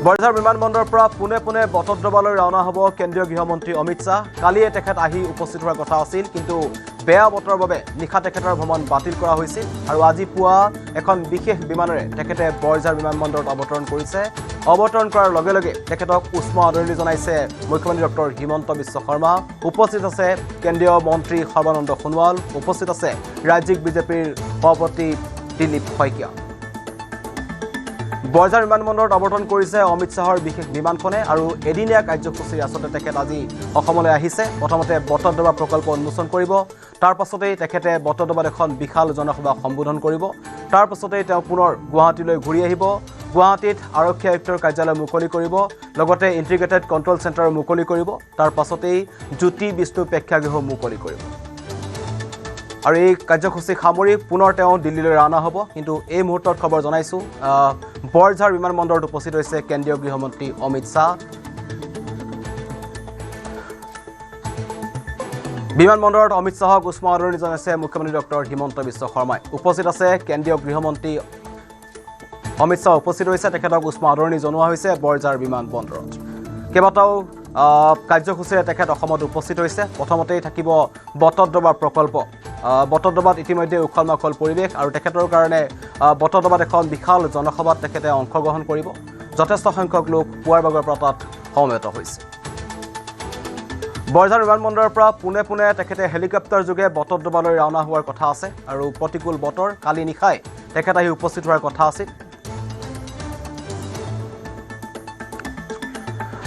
বৰঝাৰ বিমানবন্দৰৰ পৰা পোনে পোনে বটদ্ৰৱালৈ ৰাওনা হ'ব কেন্দ্ৰীয় গৃহমন্ত্ৰী অমিত শ্বাহ। কালিয়ে তেখেত আহি উপস্থিত হোৱাৰ কথা আছিল, কিন্তু বেয়া বতৰৰ বাবে নিশা তেখেতৰ ভ্ৰমণ বাতিল কৰা হৈছিল আৰু আজি পুৱা এখন বিশেষ বিমানেৰে তেখেতে বৰঝাৰ বিমানবন্দৰত অৱতৰণ কৰিছে। অৱতৰণ কৰাৰ লগে লগে তেখেতক উষ্ম আদৰণি জনাইছে মুখ্যমন্ত্ৰী ডক্টৰ হিমন্ত বিশ্ব শৰ্মা। উপস্থিত আছে কেন্দ্ৰীয় মন্ত্ৰী সৰ্বানন্দ সোণোৱাল, উপস্থিত আছে ৰাজ্যিক বিজেপিৰ সভাপতি দিলীপ শইকীয়া। বৰঝাৰ বিমানবন্দৰত অৱতৰণ কৰিছে অমিত শ্বাহৰ বিশেষ বিমানখনে আৰু এদিনীয়া কাৰ্যসূচীৰ আচলতে তেখেত আজি অসমলৈ আহিছে। প্ৰথমতে বটদ্ৰৱা প্ৰকল্প উন্মোচন কৰিব, তাৰ পাছতেই তেখেতে বটদ্ৰৱাত এখন বিশাল জনসভা সম্বোধন কৰিব। তাৰ পাছতেই তেওঁ পুনৰ গুৱাহাটীলৈ ঘূৰি আহিব। গুৱাহাটীত আৰক্ষী আয়ুক্তৰ কাৰ্যালয় মুকলি কৰিব, লগতে ইণ্টিগ্ৰেটেড কণ্ট্ৰল চেণ্টাৰ মুকলি কৰিব। তাৰ পাছতেই জ্যোতি বিষ্ণু প্ৰেক্ষাগৃহ মুকলি কৰিব আৰু এই কাৰ্যসূচীক সামৰি পুনৰ তেওঁ দিল্লীলৈ ৰাওনা হ'ব। কিন্তু এই মুহূৰ্তত খবৰ জনাইছোঁ, বৰঝাৰ বিমানবন্দৰত উপস্থিত হৈছে কেন্দ্ৰীয় গৃহমন্ত্ৰী অমিত শ্বাহ। বিমানবন্দৰত অমিত শ্বাহক উষ্ম আদৰণি জনাইছে মুখ্যমন্ত্ৰী ডক্টৰ হিমন্ত বিশ্ব শৰ্মাই। উপস্থিত আছে কেন্দ্ৰীয় গৃহমন্ত্ৰী অমিত শ্বাহ, উপস্থিত হৈছে, তেখেতক উষ্ম আদৰণি জনোৱা হৈছে বৰঝাৰ বিমানবন্দৰত। কেইবাটাও কাৰ্যসূচীৰে তেখেত অসমত উপস্থিত হৈছে। প্ৰথমতেই থাকিব বটদ্ৰৱা প্ৰকল্প। বটদ্ৰৱাত ইতিমধ্যে উখল মাখল পৰিৱেশ আৰু তেখেতৰ কাৰণে বটদ্ৰৱাত এখন বিশাল জনসভাত তেখেতে অংশগ্ৰহণ কৰিব। যথেষ্ট সংখ্যক লোক পুৱাৰ ভাগৰ পৰা তাত সমবেত হৈছে। বৰঝাৰ বিমানবন্দৰৰ পৰা পোনে পোনে তেখেতে হেলিকপ্টাৰ যোগে বটদ্ৰৱালৈ ৰাওনা হোৱাৰ কথা আছে আৰু প্ৰতিকূল বতৰ, কালি নিশাই তেখেত আহি উপস্থিত হোৱাৰ কথা আছিল।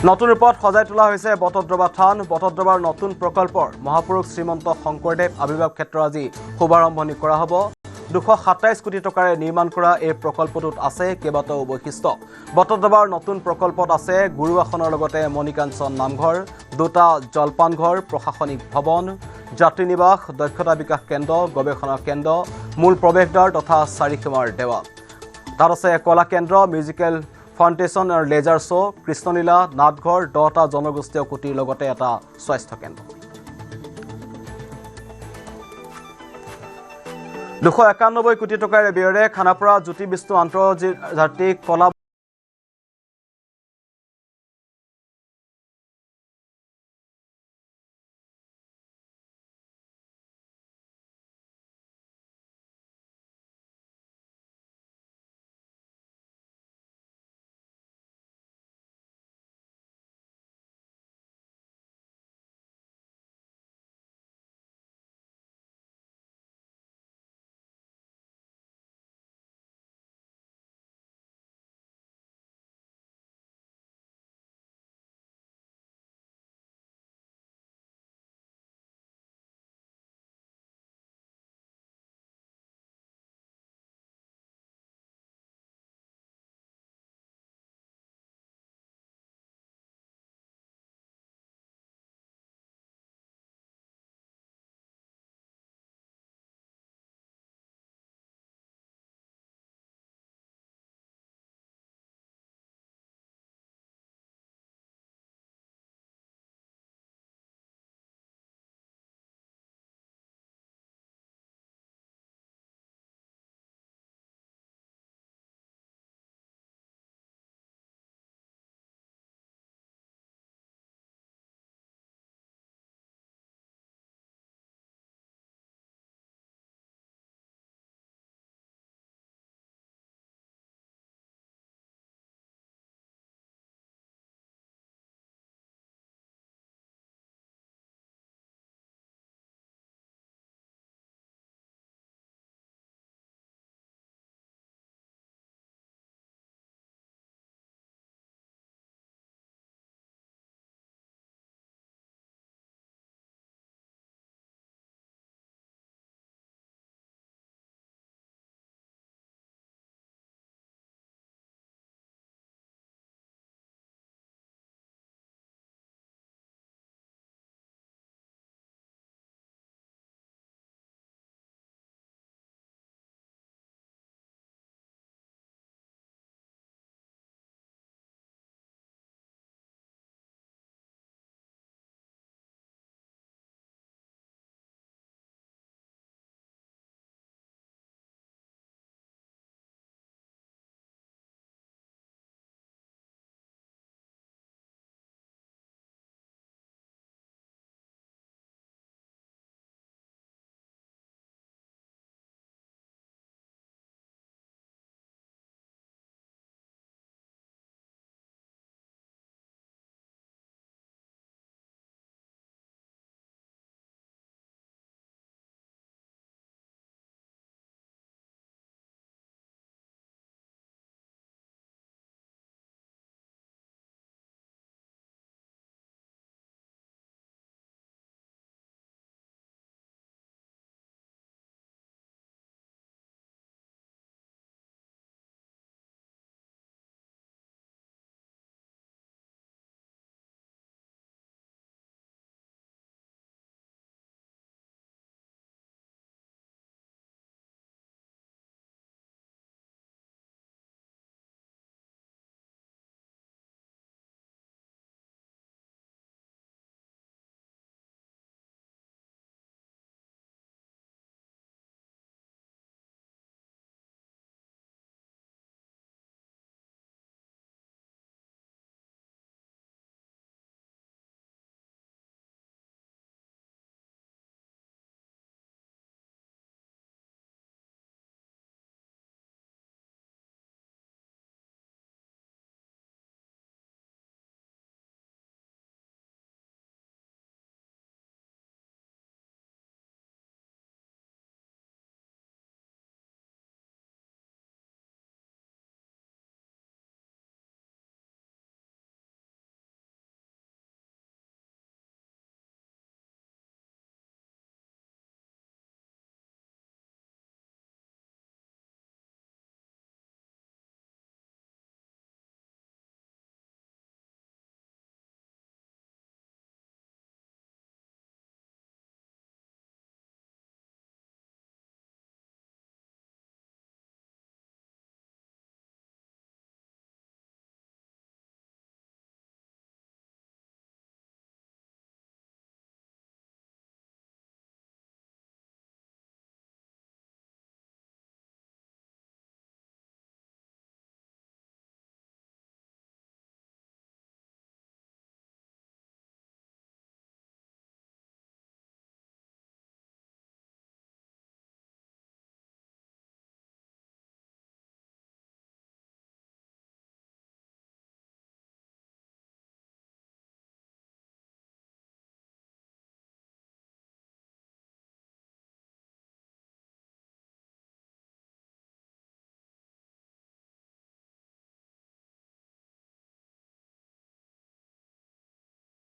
নতুন ৰূপত সজাই তোলা হৈছে বটদ্ৰৱা থান। বটদ্ৰৱাৰ নতুন প্ৰকল্পৰ মহাপুৰুষ শ্ৰীমন্ত শংকৰদেৱ আৱিৰ্ভাৱ ক্ষেত্ৰ আজি শুভাৰম্ভণি কৰা হ'ব। 227 কোটি টকাৰে নিৰ্মাণ কৰা এই প্ৰকল্পটোত আছে কেইবাটাও বৈশিষ্ট্য। বটদ্ৰৱাৰ নতুন প্ৰকল্পত আছে গুৰু আসনৰ লগতে মণিকাঞ্চন নামঘৰ, 2টা জলপান ঘৰ, প্ৰশাসনিক ভৱন, যাত্ৰী নিবাস, দক্ষতা বিকাশ কেন্দ্ৰ, গৱেষণা কেন্দ্ৰ, মূল প্ৰৱেশদ্বাৰ তথা চাৰিসীমাৰ দেৱাল। তাত আছে কলা কেন্দ্ৰ, মিউজিকেল ফাউণ্ডেশ্যন আৰু লেজাৰ শ্ব', কৃষ্ণলীলা, নাটঘৰ, 10টা জনগোষ্ঠীয় কুটিৰ লগতে এটা স্বাস্থ্য কেন্দ্ৰ। 291 কোটি টকাৰে ব্যয়েৰে খানাপাৰা জ্যোতি বিষ্ণু আন্তৰ্জাতিক কলা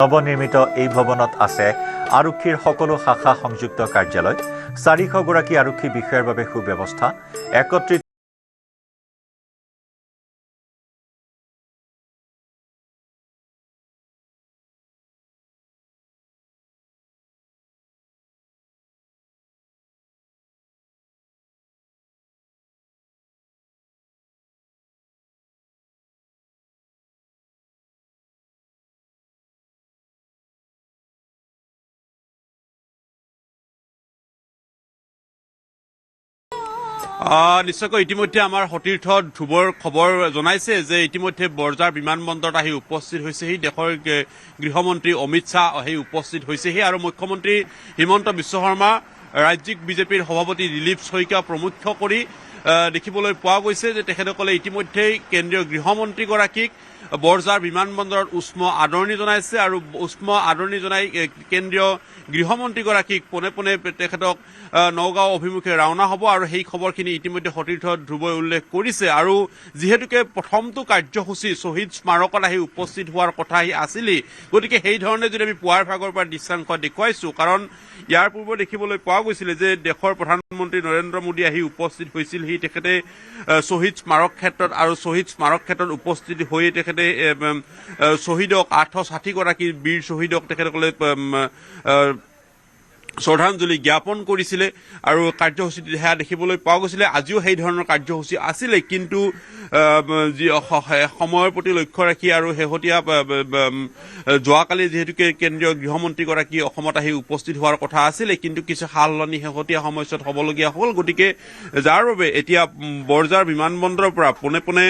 নৱনিৰ্মিত এই ভৱনত আছে আৰক্ষীৰ সকলো শাখা সংযুক্ত কাৰ্যালয় 400 গৰাকী আৰক্ষী বিষয়াৰ বাবে সুব্যৱস্থা একত্ৰিত নিশ্চয়কৈ ইতিমধ্যে আমাৰ সতীৰ্থ ধ্ৰুৱৰ খবৰ জনাইছে যে ইতিমধ্যে বৰজাৰ বিমানবন্দৰত আহি উপস্থিত হৈছেহি দেশৰ গৃহমন্ত্ৰী অমিত শ্বাহ আহি উপস্থিত হৈছেহি আৰু মুখ্যমন্ত্ৰী হিমন্ত বিশ্ব শৰ্মা ৰাজ্যিক বিজেপিৰ সভাপতি দিলীপ শইকীয়া প্ৰমুখ কৰি দেখিবলৈ পোৱা গৈছে যে তেখেতসকলে ইতিমধ্যেই কেন্দ্ৰীয় গৃহমন্ত্ৰীগৰাকীক বৰজাৰ বিমানবন্দৰত উষ্ম আদৰণি জনাইছে আৰু উষ্ম আদৰণি জনাই কেন্দ্ৰীয় গৃহমন্ত্ৰীগৰাকীক পোনে পোনে তেখেতক নগাঁও অভিমুখে ৰাওনা হ'ব আৰু সেই খবৰখিনি ইতিমধ্যে সতীৰ্থ ধ্ৰুৱই উল্লেখ কৰিছে আৰু যিহেতুকে প্ৰথমটো কাৰ্যসূচী শ্বহীদ স্মাৰকত আহি উপস্থিত হোৱাৰ কথা আছিলেই গতিকে সেই ধৰণে যদি আমি পুৱাৰ ভাগৰ পৰা দৃশ্যাংশ দেখুৱাইছোঁ কাৰণ ইয়াৰ পূৰ্বে দেখিবলৈ পোৱা গৈছিলে যে দেশৰ প্ৰধানমন্ত্ৰী নৰেন্দ্ৰ মোদী আহি উপস্থিত হৈছিলহি তেখেতে শ্বহীদ স্মাৰক ক্ষেত্ৰত আৰু শ্বহীদ স্মাৰক ক্ষেত্ৰত উপস্থিত হৈ তেখেতে শ্বহীদক 860 গৰাকী বীৰ শ্বহীদক তেখেতসকলে শ্ৰদ্ধাঞ্জলি জ্ঞাপন কৰিছিলে আৰু কাৰ্যসূচীত সেয়া দেখিবলৈ পোৱা গৈছিলে আজিও সেই ধৰণৰ কাৰ্যসূচী আছিলে কিন্তু সময়ৰ প্ৰতি লক্ষ্য ৰাখি আৰু শেহতীয়া যোৱাকালি যিহেতুকে কেন্দ্ৰীয় গৃহমন্ত্ৰীগৰাকী অসমত আহি উপস্থিত হোৱাৰ কথা আছিলে কিন্তু কিছু সালসলনি শেহতীয়া সময়ছোৱাত হ'বলগীয়া হ'ল গতিকে যাৰ বাবে এতিয়া বৰজাৰ বিমানবন্দৰৰ পৰা পোনে পোনে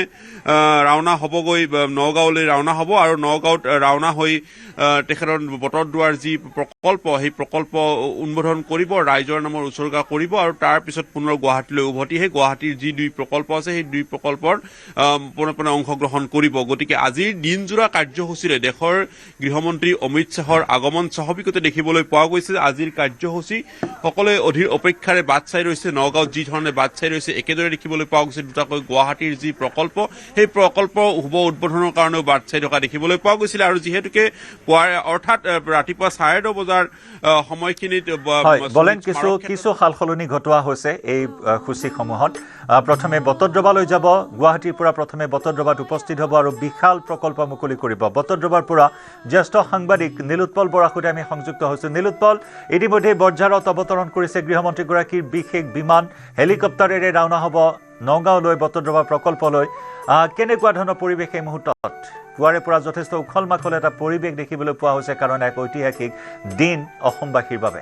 ৰাওনা হ'বগৈ নগাঁৱলৈ ৰাওনা হ'ব আৰু নগাঁৱত ৰাওনা হৈ তেখেতৰ বটদ্ৰৱাৰ যি প্ৰকল্প সেই প্ৰকল্প উদ্বোধন কৰিব ৰাইজৰ নামৰ উৎসৰ্গা কৰিব আৰু তাৰ পিছত পুনৰ গুৱাহাটীলৈ উভতি আহি গুৱাহাটীৰ যি দুই প্ৰকল্প আছে সেই দুই প্ৰকল্পৰ পোনে পোনে অংশগ্ৰহণ কৰিব গতিকে আজিৰ দিনজোৰা কাৰ্যসূচীৰে দেশৰ গৃহমন্ত্ৰী অমিত শ্বাহৰ আগমন স্বাভাৱিকতে দেখিবলৈ পোৱা গৈছে আজিৰ কাৰ্যসূচী সকলোৱে অধীৰ অপেক্ষাৰে বাট চাই ৰৈছে নগাঁৱত যি ধৰণে বাট চাই ৰৈছে একেদৰে দেখিবলৈ পোৱা গৈছে দুটাকৈ গুৱাহাটীৰ যি প্ৰকল্প সেই প্ৰকল্প শুভ উদ্বোধনৰ কাৰণেও বাট চাই থকা দেখিবলৈ পোৱা গৈছিলে আৰু যিহেতুকে পুৱাৰ অৰ্থাৎ ৰাতিপুৱা 9:30 বজাৰ সময়খিনিত বলেন কিছু সালসলনি ঘটোৱা হৈছে এই সূচীসমূহত প্ৰথমে বটদ্ৰৱালৈ যাব গুৱাহাটীৰ পৰা প্ৰথমে বটদ্ৰৱাত উপস্থিত হ'ব আৰু বিশাল প্ৰকল্প মুকলি কৰিব বটদ্ৰৱাৰ পৰা জ্যেষ্ঠ সাংবাদিক নীলোৎপল বৰাৰ সৈতে আমি সংযুক্ত হৈছোঁ নীলোৎপল ইতিমধ্যে বৰঝাৰত অৱতৰণ কৰিছে গৃহমন্ত্ৰীগৰাকীৰ বিশেষ বিমান হেলিকপ্টাৰেৰে ৰাওনা হ'ব নগাঁৱলৈ বটদ্ৰৱাৰ প্ৰকল্পলৈ কেনেকুৱা ধৰণৰ পৰিৱেশ এই মুহূৰ্তত পুৱাৰে পৰা যথেষ্ট উখল মাখল এটা পৰিৱেশ দেখিবলৈ পোৱা হৈছে কাৰণ এক ঐতিহাসিক দিন অসমবাসীৰ বাবে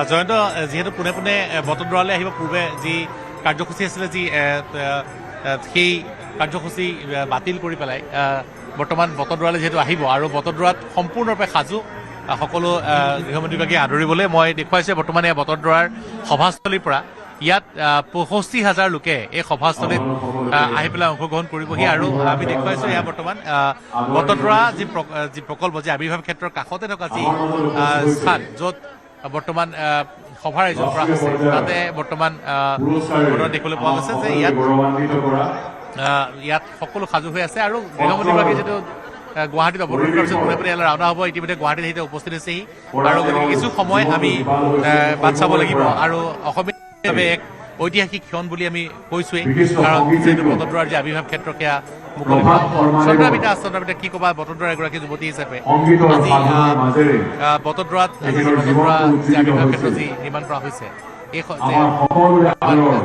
জয়ন্ত যিহেতু পোনে পোনে বটদ্ৰৱালৈ আহিব পূৰ্বে যি কাৰ্যসূচী আছিলে যি সেই কাৰ্যসূচী বাতিল কৰি পেলাই বৰ্তমান বটদ্ৰৱালৈ যিহেতু আহিব আৰু বটদ্ৰৱাত সম্পূৰ্ণৰূপে সাজু সকলো গৃহমন্ত্ৰীগৰাকীক আদৰিবলৈ মই দেখুৱাইছোঁ বৰ্তমানে বটদ্ৰৱাৰ সভাস্থলীৰ পৰা ইয়াত 65,000 লোকে এই সভাস্থলীত আহি পেলাই অংশগ্ৰহণ কৰিবহি আৰু আমি দেখুৱাইছোঁ এয়া বৰ্তমান বটদ্ৰৱা যি প্ৰকল্প যি আৱিৰ্ভাৱ ক্ষেত্ৰৰ কাষতে থকা যি স্থান য'ত বৰ্তমান সভাৰ আয়োজন কৰা হৈছে তাতে বৰ্তমান দেখিবলৈ পোৱা গৈছে যে ইয়াত সকলো সাজু হৈ আছে আৰু গৃহমন্ত্ৰীগৰাকী যিটো গুৱাহাটীত অৱতৰণ কৰাৰ পিছত পোনে পোনে ইয়ালৈ ৰাওনা হ'ব ইতিমধ্যে গুৱাহাটীত আহিতে উপস্থিত হৈছেহি আৰু গতিকে কিছু সময় আমি বাট চাব লাগিব আৰু অসমীয়া এক ঐতিহাসিক ক্ষণ বুলি আমি কৈছোৱেই কাৰণ যিহেতু বটদ্ৰৱাৰ যি আৱিৰ্ভাৱ ক্ষেত্ৰ সেয়া মুকলি কৰা হ'ব চন্দ্ৰাবিতা কি ক'বা বটদ্ৰৱাৰ এগৰাকী যুৱতী হিচাপে আজি বটদ্ৰৱাত যি আৱিৰ্ভাৱ ক্ষেত্ৰ যি নিৰ্মাণ কৰা হৈছে এই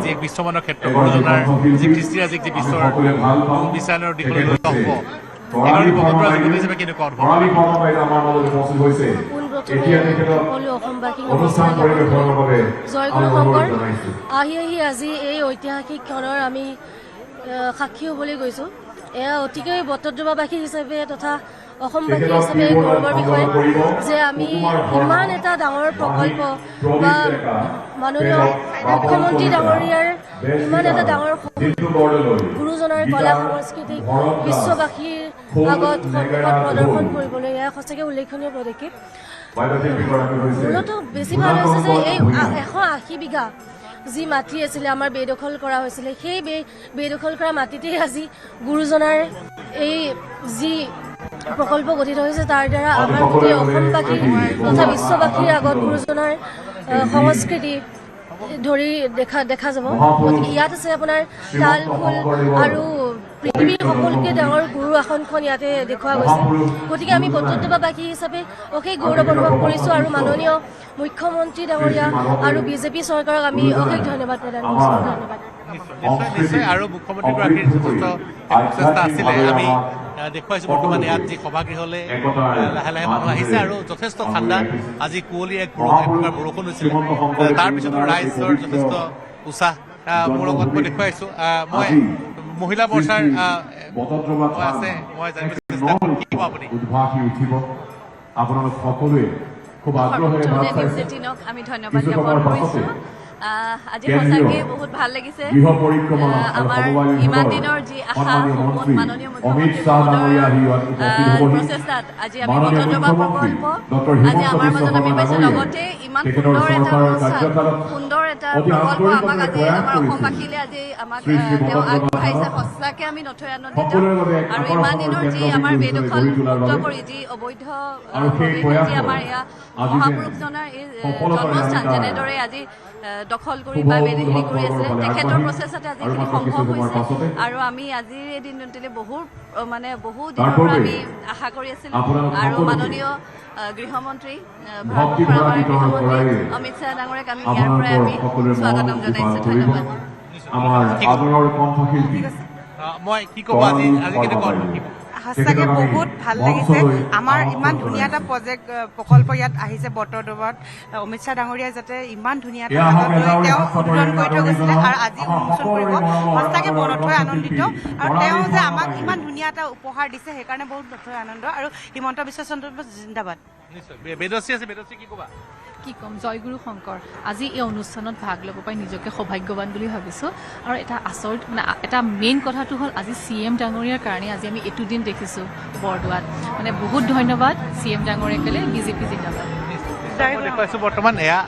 যি এক বিশ্বমানৰ ক্ষেত্ৰ গুৰুজনাৰ যি কৃষ্টিৰাজিক যি বিশ্বৰ বিশ্বায়নৰ দিশলৈ লৈ হ'ব এগৰাকী বটদ্ৰৱা যুৱতী হিচাপে কেনেকুৱা অনুভৱ জয়গুৰু শংকৰ আহি আজি এই ঐতিহাসিক ক্ষণৰ আমি সাক্ষী হ'বলৈ গৈছোঁ এয়া অতিকৈ বটদ্ৰৱাবাসী হিচাপে তথা অসমবাসী হিচাপে গৌৰৱৰ বিষয় যে আমি ইমান এটা ডাঙৰ প্ৰকল্প বা মাননীয় মুখ্যমন্ত্ৰী ডাঙৰীয়াৰ ইমান এটা ডাঙৰ গুৰুজনাৰ কলা সংস্কৃতিক বিশ্ববাসীৰ আগত সন্মুখত প্ৰদৰ্শন কৰিবলৈ এয়া সঁচাকৈ উল্লেখনীয় পদক্ষেপ মূলতঃ বেছি ভাল হৈছে যে এই 180 বিঘা যি মাটি আছিলে আমাৰ বেদখল কৰা হৈছিলে সেই বেদখল কৰা মাটিতেই আজি গুৰুজনাৰ এই যি প্ৰকল্প গঠিত হৈছে তাৰ দ্বাৰা আমাৰ গোটেই অসমবাসী তথা বিশ্ববাসীৰ আগত গুৰুজনাৰ সংস্কৃতি ধৰি দেখা যাব গতিকে ইয়াত আছে আপোনাৰ তাল খোল আৰু পৃথিৱীৰ সকলোতকৈ ডাঙৰ গুৰু আসনখন ইয়াতে দেখুওৱা গৈছে গতিকে আমি বটদ্ৰৱাবাসী হিচাপে অশেষ গৌৰৱ অনুভৱ কৰিছোঁ আৰু মাননীয় মুখ্যমন্ত্ৰী ডাঙৰীয়া আৰু বিজেপি চৰকাৰক আমি অশেষ ধন্যবাদ প্ৰদান কৰিছোঁ ধন্যবাদ নিশ্চয় আৰু মুখ্যমন্ত্ৰীগৰাকীৰ যথেষ্ট প্ৰচেষ্টা আছিলে আমি দেখুৱাইছোঁ বৰ্তমান ইয়াত যি সভাগৃহলৈ লাহে লাহে মানুহ আহিছে আৰু যথেষ্ট ঠাণ্ডা আজি কুঁৱলী এক প্ৰকাৰ বৰষুণ হৈছিলে তাৰপিছতো ৰাইজৰ যথেষ্ট উৎসাহ মোৰ লগত মই দেখুৱাইছোঁ মই মহিলা মৰ্চাৰ আছে মই জানিব চেষ্টা কৰিম কি ক'ব আপুনি আপোনালোক সকলোৱে খুব আগ্ৰহেৰে আমি ধন্যবাদ জ্ঞাপন কৰিছোঁ আজি সঁচাকৈ বহুত ভাল লাগিছে আমাৰ ইমান দিনৰ যি আশা সপোন মাননীয় মুখ্যমন্ত্ৰী প্ৰচেষ্টাত আজি আমি বটদ্ৰৱা প্ৰকল্প আজি আমাৰ মাজত আমি পাইছোঁ লগতে ইমান সুন্দৰ এটা অনুষ্ঠান সুন্দৰ এটা প্ৰকল্প আমাক আজি আমাৰ অসমবাসীলৈ আজি আমাক তেওঁ আগবঢ়াইছে সঁচাকৈ আমি নথৈ আনন্দিত আৰু ইমান দিনৰ যি আমাৰ বেদখল মুক্ত কৰি যি অবৈধ যি আমাৰ এয়া মহাপুৰুষজনাৰ এই জন্মস্থান যেনেদৰে আজি দখল কৰি বা হেৰি কৰি আছিলে তেখেতৰ প্ৰচেষ্টাতে আজিখিনি সম্ভৱ হৈছে আৰু আমি আজিৰ এই দিনটোলৈ বহু দিনৰ পৰা আমি আশা কৰি আছিলোঁ আৰু মাননীয় গৃহমন্ত্ৰী ভাৰতবৰ্ষৰ আমাৰ গৃহমন্ত্ৰী অমিত শ্বাহ ডাঙৰীয়াক আমি ইয়াৰ পৰাই আমি স্বাগতম জনাইছোঁ ধন্যবাদ মই কি ক'ব আজি কেনেকুৱা সঁচাকৈ বহুত ভাল লাগিছে আমাৰ ইমান ধুনীয়া এটা প্ৰকল্প ইয়াত আহিছে বটদ্ৰৱাত অমিত শ্বাহ ডাঙৰীয়াই যাতে ইমান ধুনীয়া এটা হাতত লৈ তেওঁ উদ্বোধন কৰি থৈ গৈছিলে আৰু আজি উন্মোচন কৰিব সঁচাকৈ নথৈ আনন্দিত আৰু তেওঁ যে আমাক ইমান ধুনীয়া এটা উপহাৰ দিছে সেইকাৰণে বহুত নথৈ আনন্দ আৰু হিমন্ত বিশ্ব চন্দ্ৰ জিন্দাবাদ কি ক'ম জয়গুৰু শংকৰ আজি এই অনুষ্ঠানত ভাগ ল'ব পাই নিজকে সৌভাগ্যৱান বুলি ভাবিছোঁ আৰু এটা আচৰিত এটা মেইন কথাটো হ'ল আজি CM ডাঙৰীয়াৰ কাৰণে আজি আমি এইটো দিন দেখিছোঁ বৰদোৱাত বহুত ধন্যবাদ CM ডাঙৰীয়াকলে বিজেপি জিন্দাবাদ দেখুৱাইছোঁ বৰ্তমান এয়া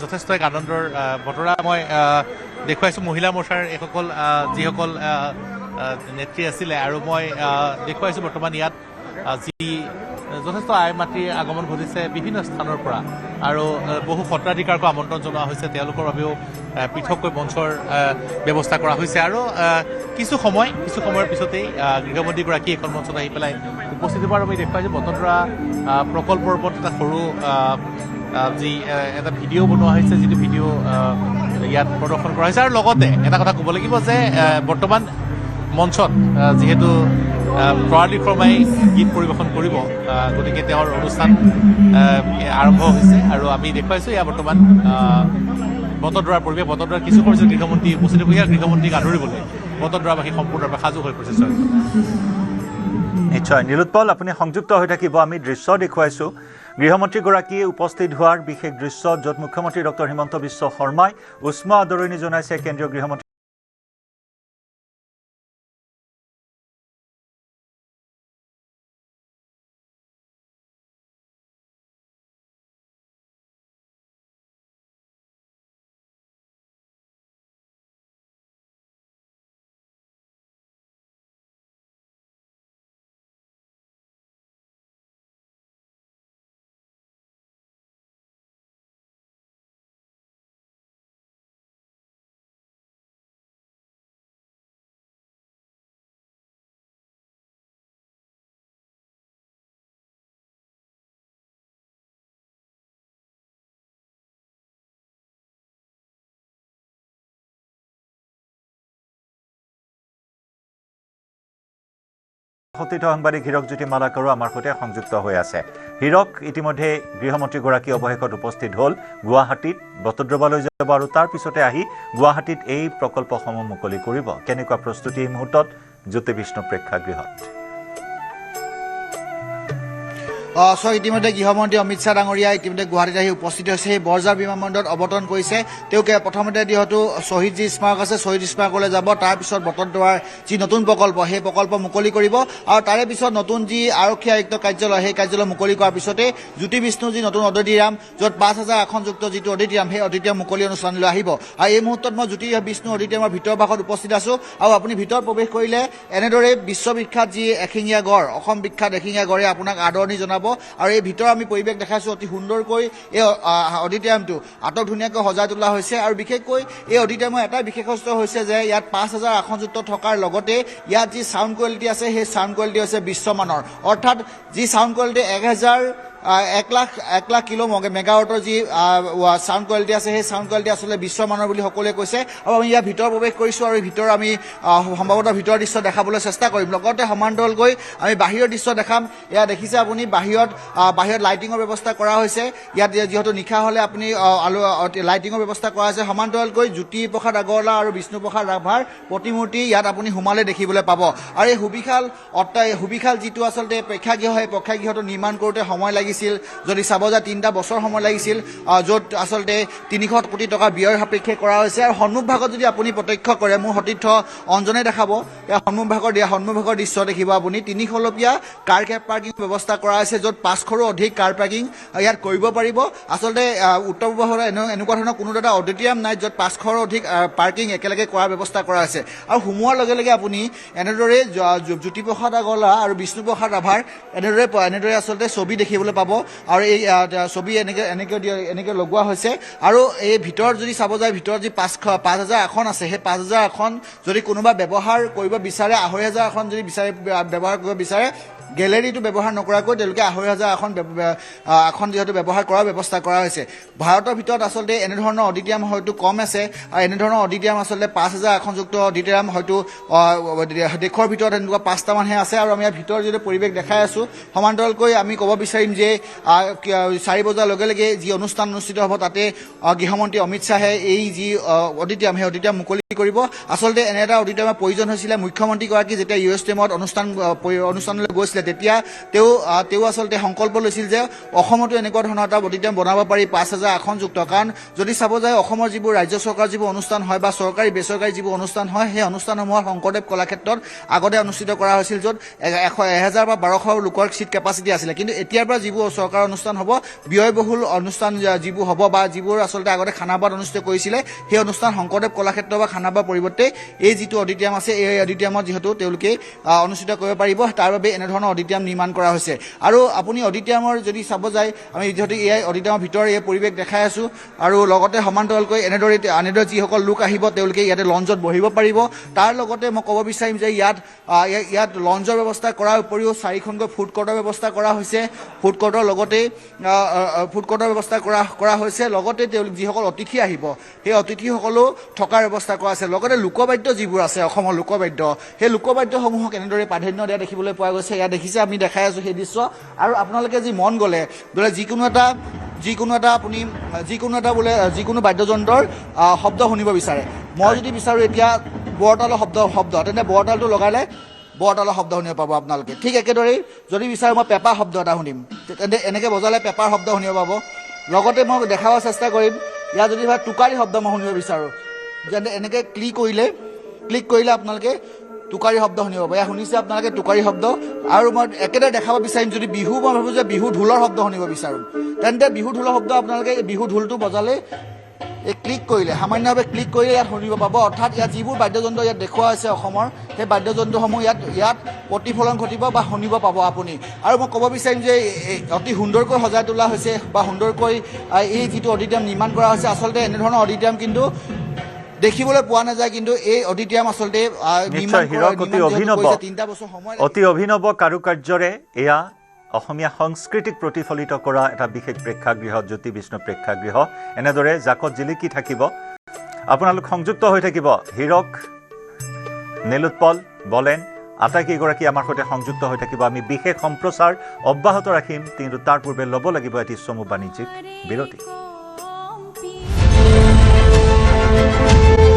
যথেষ্ট এক আনন্দৰ বতৰা মই দেখুৱাইছোঁ মহিলা মৰ্চাৰ এইসকল যিসকল নেত্ৰী আছিলে আৰু মই দেখুৱাইছোঁ বৰ্তমান ইয়াত যি যথেষ্ট আই মাতৃৰ আগমন ঘটিছে বিভিন্ন স্থানৰ পৰা আৰু বহু সত্ৰাধিকাৰকো আমন্ত্ৰণ জনোৱা হৈছে তেওঁলোকৰ বাবেও পৃথককৈ মঞ্চৰ ব্যৱস্থা কৰা হৈছে আৰু কিছু সময়ৰ পিছতেই গৃহমন্ত্ৰীগৰাকী এখন মঞ্চত আহি পেলাই উপস্থিত হোৱাৰ আমি দেখুৱাইছোঁ বটদ্ৰৱা প্ৰকল্পৰ ওপৰত এটা সৰু যি এটা ভিডিঅ' বনোৱা হৈছে যিটো ভিডিঅ' ইয়াত প্ৰদৰ্শন কৰা হৈছে আৰু লগতে এটা কথা ক'ব লাগিব যে বৰ্তমান মঞ্চত যিহেতু প্ৰয়ালী শৰ্মাই গীত পৰিৱেশন কৰিব গতিকে তেওঁৰ অনুষ্ঠান আৰম্ভ হৈছে আৰু আমি দেখুৱাইছোঁ এয়া বৰ্তমান বটদ্ৰৱাৰ পৰিৱেশ বটদ্ৰৱাৰ কিছু পৰিছে গৃহমন্ত্ৰী উপস্থিত হৈ গৃহমন্ত্ৰীক আদৰিবলৈ বটদ্ৰৱাবাসী সম্পূৰ্ণৰূপে সাজু হৈ পৰিছে নিশ্চয় নীলোৎপল আপুনি সংযুক্ত হৈ থাকিব আমি দৃশ্য দেখুৱাইছোঁ গৃহমন্ত্ৰীগৰাকী উপস্থিত হোৱাৰ বিশেষ দৃশ্য য'ত মুখ্যমন্ত্ৰী ডক্টৰ হিমন্ত বিশ্ব শৰ্মাই উষ্ম আদৰণি জনাইছে কেন্দ্ৰীয় গৃহমন্ত্ৰী সতীৰ্থ সাংবাদিক হীৰকজ্যোতি মালাকাৰো আমাৰ সৈতে সংযুক্ত হৈ আছে হীৰক ইতিমধ্যে গৃহমন্ত্ৰীগৰাকী অৱশেষত উপস্থিত হ'ল গুৱাহাটীত বটদ্ৰৱালৈ যাব আৰু তাৰ পিছতে আহি গুৱাহাটীত এই প্ৰকল্পসমূহ মুকলি কৰিব কেনেকুৱা প্ৰস্তুতি এই মুহূৰ্তত জ্যোতি বিষ্ণু প্ৰেক্ষাগৃহত ইতিমধ্যে গৃহমন্ত্ৰী অমিত শ্বাহ ডাঙৰীয়া ইতিমধ্যে গুৱাহাটীত আহি উপস্থিত হৈছে সেই বৰঝাৰ বিমানবন্দৰত অৱতৰণ কৰিছে তেওঁকে প্ৰথমতে যিহেতু শ্বহীদ যি স্মাৰক আছে শ্বহীদ স্মাৰকলৈ যাব তাৰপিছত বটদ্ৰৱাৰ যি নতুন প্ৰকল্প সেই প্ৰকল্প মুকলি কৰিব আৰু তাৰে পিছত নতুন যি আৰক্ষী আয়ুক্ত কাৰ্যালয় সেই কাৰ্যালয় মুকলি কৰাৰ পিছতে জ্যোতি বিষ্ণু যি নতুন অডিটৰিয়াম য'ত 5,000 আসনযুক্ত যিটো অডিটৰিয়াম সেই অডিটৰিয়াম মুকলি অনুষ্ঠানলৈ আহিব আৰু এই মুহূৰ্তত মই জ্যোতি বিষ্ণু অডিটৰিয়ামৰ ভিতৰ ভাগত উপস্থিত আছোঁ আৰু আপুনি ভিতৰত প্ৰৱেশ কৰিলে এনেদৰে বিশ্ববিখ্যাত যি এশিঙীয়া গড় অসম বিখ্যাত এশিঙীয়া গড়ে আপোনাক আদৰণি জনাব আৰু এই ভিতৰ আমি পৰিৱেশ দেখাইছোঁ অতি সুন্দৰকৈ এই অডিটৰিয়ামটো আটক ধুনীয়াকৈ সজাই তোলা হৈছে আৰু বিশেষকৈ এই অডিটৰিয়ামৰ এটা বিশেষত্ব হৈছে যে ইয়াত 5,000 আসনযুক্ত থকাৰ লগতে ইয়াত যি ছাউণ্ড কোৱালিটি আছে সেই ছাউণ্ড কোৱালিটি হৈছে বিশ্বমানৰ অৰ্থাৎ যি ছাউণ্ড কোৱালিটি 1 লাখ কিলো মেগাৱাটৰ যি ছাউণ্ড কোৱালিটি আছে সেই ছাউণ্ড কোৱালিটি আচলতে বিশ্বমানৰ বুলি সকলোৱে কৈছে আৰু আমি ইয়াৰ ভিতৰ প্ৰৱেশ কৰিছোঁ আৰু ভিতৰ আমি সম্ভৱতঃ ভিতৰৰ দৃশ্য দেখাবলৈ চেষ্টা কৰিম লগতে সমান্তৰালকৈ আমি বাহিৰৰ দৃশ্য দেখাম এয়া দেখিছে আপুনি বাহিৰত লাইটিঙৰ ব্যৱস্থা কৰা হৈছে ইয়াত যিহেতু নিশা হ'লে আপুনি লাইটিঙৰ ব্যৱস্থা কৰা হৈছে সমান্তৰালকৈ জ্যোতিপ্ৰসাদ আগৰৱালা আৰু বিষ্ণুপ্ৰসাদ ৰাভাৰ প্ৰতিমূৰ্তি ইয়াত আপুনি সোমালে দেখিবলৈ পাব আৰু এই সুবিশাল যিটো আচলতে প্ৰেক্ষাগৃহ সেই প্ৰেক্ষাগৃহটো নিৰ্মাণ কৰোঁতে সময় লাগিছিল যদি চাব যায় 3টা বছৰ সময় লাগিছিল য'ত আচলতে 300 কোটি টকা ব্যয়ৰ সাপেক্ষে কৰা হৈছে আৰু সন্মুখভাগত যদি আপুনি প্ৰত্যক্ষ কৰে মোৰ সতীৰ্থ অঞ্জনে দেখাব এই সন্মুখভাগৰ দৃশ্য দেখিব আপুনি 300 কাৰ পাৰ্কিং ব্যৱস্থা কৰা হৈছে য'ত 500ৰো অধিক কাৰ পাৰ্কিং ইয়াত কৰিব পাৰিব আচলতে উত্তৰ পূৰ্বাঞ্চলত এনেকুৱা ধৰণৰ কোনো এটা অডিটৰিয়াম নাই য'ত 500ৰো অধিক পাৰ্কিং একেলগে কৰাৰ ব্যৱস্থা কৰা হৈছে আৰু সোমোৱাৰ লগে লগে আপুনি এনেদৰে জ্যোতিপ্ৰসাদ আগৰৱালা আৰু বিষ্ণুপ্ৰসাদ ৰাভাৰ এনেদৰে আচলতে ছবি দেখিবলৈ পাব আৰু এই ছবি এনেকৈ লগোৱা হৈছে আৰু এই ভিতৰত যদি চাব যায় ভিতৰত যি 5,000 আসন আছে সেই 5,000 আসন যদি কোনোবা ব্যৱহাৰ কৰিব বিচাৰে 2,500 আসন যদি ব্যৱহাৰ কৰিব বিচাৰে গেলেৰীটো ব্যৱহাৰ নকৰাকৈ তেওঁলোকে 2,500 আসন যিহেতু ব্যৱহাৰ কৰাৰ ব্যৱস্থা কৰা হৈছে ভাৰতৰ ভিতৰত আচলতে এনেধৰণৰ অডিটৰিয়াম হয়তো কম আছে আৰু এনেধৰণৰ অডিটৰিয়াম আচলতে 5,000 আসনযুক্ত অডিটৰিয়াম হয়তো দেশৰ ভিতৰত এনেকুৱা 5টামানহে আছে আৰু আমি ইয়াৰ ভিতৰত যদি পৰিৱেশ দেখাই আছোঁ সমান্তৰালকৈ আমি ক'ব বিচাৰিম যে 4 বজাৰ লগে লগে যি অনুষ্ঠান অনুষ্ঠিত হ'ব তাতে গৃহমন্ত্ৰী অমিত শ্বাহে এই যি অডিটৰিয়াম সেই অডিটৰিয়াম মুকলি কৰিব আচলতে এনে এটা অডিটৰিয়ামৰ প্ৰয়োজন হৈছিলে মুখ্যমন্ত্ৰীগৰাকী যেতিয়া USTMত অনুষ্ঠানলৈ গৈছিলে তেতিয়া তেওঁ আচলতে সংকল্প লৈছিল যে অসমতো এনেকুৱা ধৰণৰ এটা অডিটৰিয়াম বনাব পাৰি 5,000 আসনযুক্ত কাৰণ যদি চাব যায় অসমৰ যিবোৰ ৰাজ্য চৰকাৰ যিবোৰ অনুষ্ঠান হয় বা চৰকাৰী বেচৰকাৰী যিবোৰ অনুষ্ঠান হয় সেই অনুষ্ঠানসমূহৰ শংকৰদেৱ কলাক্ষেত্ৰত আগতে অনুষ্ঠিত কৰা হৈছিল য'ত 1,000 বা 1,200 লোকৰ চিট কেপাচিটি আছিলে কিন্তু এতিয়াৰ পৰা যিবোৰ চৰকাৰ অনুষ্ঠান হ'ব ব্যয়বহুল অনুষ্ঠান যিবোৰ হ'ব বা যিবোৰ আচলতে আগতে খানাপাৰাত অনুষ্ঠিত কৰিছিলে সেই অনুষ্ঠান শংকৰদেৱ কলাক্ষেত্ৰ বা খানাপাৰাৰ পৰিৱৰ্তে এই যিটো অডিটৰিয়াম আছে এই অডিটৰিয়ামত যিহেতু তেওঁলোকে অনুষ্ঠিত কৰিব পাৰিব তাৰ বাবে এনেধৰণৰ অডিটৰিয়াম নিৰ্মাণ কৰা হৈছে আৰু আপুনি অডিটৰিয়ামৰ যদি চাব যায় আমি যিহেতু এই অডিটৰিয়ামৰ ভিতৰৰ এই পৰিৱেশ দেখাই আছোঁ আৰু লগতে সমান্তৰালকৈ এনেদৰে যিসকল লোক আহিব তেওঁলোকে ইয়াতে লঞ্চত বহিব পাৰিব তাৰ লগতে মই ক'ব বিচাৰিম যে ইয়াত লঞ্চৰ ব্যৱস্থা কৰাৰ উপৰিও 4খনকৈ ফুড কৰ্টৰ ব্যৱস্থা কৰা হৈছে ফুড কৰ্টৰ লগতে ব্যৱস্থা কৰা হৈছে লগতে তেওঁলোক যিসকল অতিথি আহিব সেই অতিথিসকলেও থকাৰ ব্যৱস্থা কৰা আছে লগতে লোকবাদ্য যিবোৰ আছে অসমৰ লোকবাদ্য সেই লোকবাদ্যসমূহক এনেদৰে প্ৰাধান্য দিয়া দেখিবলৈ পোৱা গৈছে ইয়াত দেখিছে আমি দেখাই আছোঁ সেই দৃশ্য আৰু আপোনালোকে যি মন গ'লে বোলে যিকোনো এটা বোলে যিকোনো বাদ্যযন্ত্ৰৰ শব্দ শুনিব বিচাৰে মই যদি বিচাৰোঁ এতিয়া বৰতালৰ শব্দ তেন্তে বৰতালটো লগালে বৰতালৰ শব্দ শুনিব পাব আপোনালোকে ঠিক একেদৰেই যদি বিচাৰোঁ মই পেঁপা শব্দ এটা শুনিম তেন্তে এনেকৈ বজালে পেঁপাৰ শব্দ শুনিব পাব লগতে মই দেখাব চেষ্টা কৰিম ইয়াত যদি টোকাৰী শব্দ মই শুনিব বিচাৰোঁ যেনে এনেকৈ ক্লিক কৰিলে আপোনালোকে টোকাৰী শব্দ শুনিব পাব এয়া শুনিছে আপোনালোকে টোকাৰী শব্দ আৰু মই একেদৰে দেখাব বিচাৰিম যদি বিহু মই ভাবোঁ যে বিহু ঢোলৰ শব্দ শুনিব বিচাৰোঁ তেন্তে বিহু ঢোলৰ শব্দ আপোনালোকে বিহু ঢোলটো বজালে সামান্যভাৱে ক্লিক কৰিলে ইয়াত শুনিব পাব অৰ্থাৎ ইয়াত যিবোৰ বাদ্যযন্ত্ৰ ইয়াত দেখুওৱা হৈছে অসমৰ সেই বাদ্যযন্ত্ৰসমূহ ইয়াত প্ৰতিফলন ঘটিব বা শুনিব পাব আপুনি আৰু মই ক'ব বিচাৰিম যে অতি সুন্দৰকৈ সজাই তোলা হৈছে বা সুন্দৰকৈ এই যিটো অডিটৰিয়াম নিৰ্মাণ কৰা হৈছে আচলতে এনেধৰণৰ অডিটৰিয়াম কিন্তু দেখিবলৈ পোৱা নাযায় কিন্তু এই অডিটৰিয়াম আচলতে অতি অভিনৱ কাৰুকাৰ্যৰে এয়া অসমীয়া সংস্কৃতিক প্ৰতিফলিত কৰা এটা বিশেষ প্ৰেক্ষাগৃহ জ্যোতি বিষ্ণু প্ৰেক্ষাগৃহ এনেদৰে জাকত জিলিকি থাকিব আপোনালোক সংযুক্ত হৈ থাকিব হীৰক নীলোৎপল বলেন আটাইকেইগৰাকী আমাৰ সৈতে সংযুক্ত হৈ থাকিব আমি বিশেষ সম্প্ৰচাৰ অব্যাহত ৰাখিম কিন্তু তাৰ পূৰ্বে ল'ব লাগিব এটি চমু বাণিজ্যিক বিৰতি